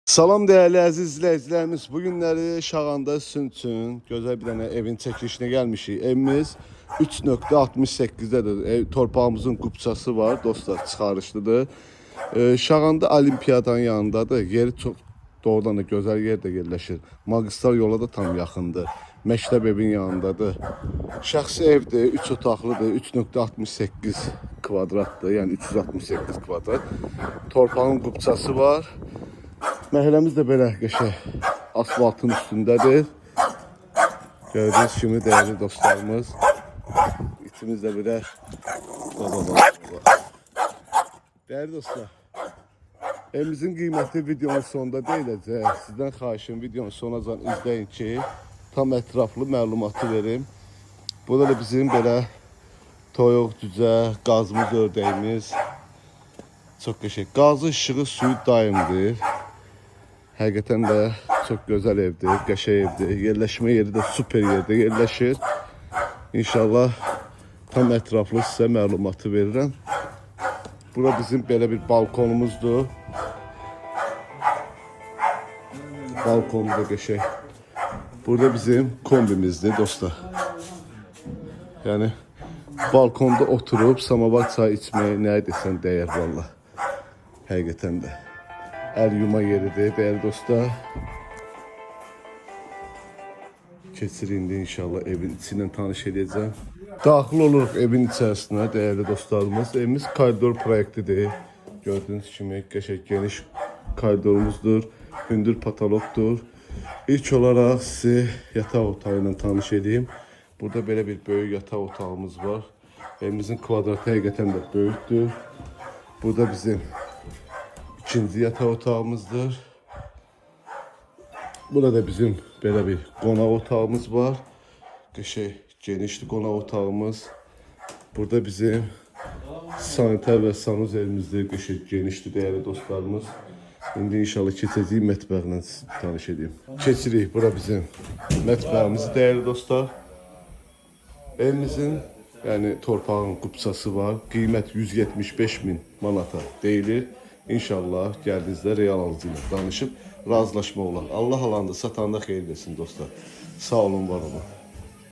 Salam değerli əziz izləyicilərimiz. Bu günləri Şağanda sizin üçün gözəl bir dənə evin çəkilişinə gəlmişik. Evimiz 3.68-dədir. Torpağımızın qubçası var. Dostlar, çıxarışlıdır. Şağanda Olimpiyadanın yanındadır. Yeri çox doğrudan da gözəl yerdə yerləşir. Magistral yola da tam yaxındır. Məktəb evin yanındadır. Şəxsi evdir, 3 otaqlıdır, 3.68 kvadratdır, yəni 368 kvadrat. Torpağın qubçası var. Məhəlləmiz də belə qəşəng asfaltın üstündədir. Gördüyünüz kimi dəyərli dostlarımız. İtimiz də belə. Dəyərli dostlar, evimizin qiyməti videonun sonunda deyiləcək. Sizdən xahişim videonun sonacan izləyin ki, tam ətraflı məlumatı verim. Burada da bizim belə toyuq, cücə, qazımız, ördəyimiz. Çox qəşəng. Qazı, işığı, suyu daimdir. Həqiqətən də çox gözəl evdir, qəşəng evdir. Yerləşmə yeri də super yerdə yerləşir. İnşallah tam ətraflı sizə məlumatı verirəm. Bura bizim belə bir balkonumuzdur. Balkonu da qəşəng. Burada bizim kombimizdir dostlar. Yəni balkonda oturub samavar çay içməyə nə desən dəyər valla. Həqiqətən də. Əl yuma yeridir, dəyərli dostlar. Keçir indi inşallah evin içindən tanış edəcəm. Daxil oluruq evin içərisinə, dəyərli dostlarımız. Evimiz koridor proyektidir. Gördüyünüz kimi qəşəng geniş koridorumuzdur. Hündür patologdur. İlk olaraq sizi yataq otağı ilə tanış edeyim. Burada belə bir böyük yataq otağımız var. Evimizin kvadratı həqiqətən də böyükdür. Burada bizim İkinci yataq otağımızdır. Burada bizim belə bir qonaq otağımız var. Qəşəng genişli qonaq otağımız. Burada bizim sanitar və sanuzelimizdir. Qəşəng genişli dəyərli dostlarımız. İndi inşallah keçəcəyik mətbəxlə tanış edeyim. Keçirik. Bura bizim mətbəximiz dəyərli dostlar. Evimizin yəni torpağın qubçası var. Qiymət 175.000 manata deyilir. İnşallah gəldiyinizdə real alıcı ilə danışıb razılaşma olar. Allah alanda, satanda xeyir versin dostlar. Sağ olun, var olun.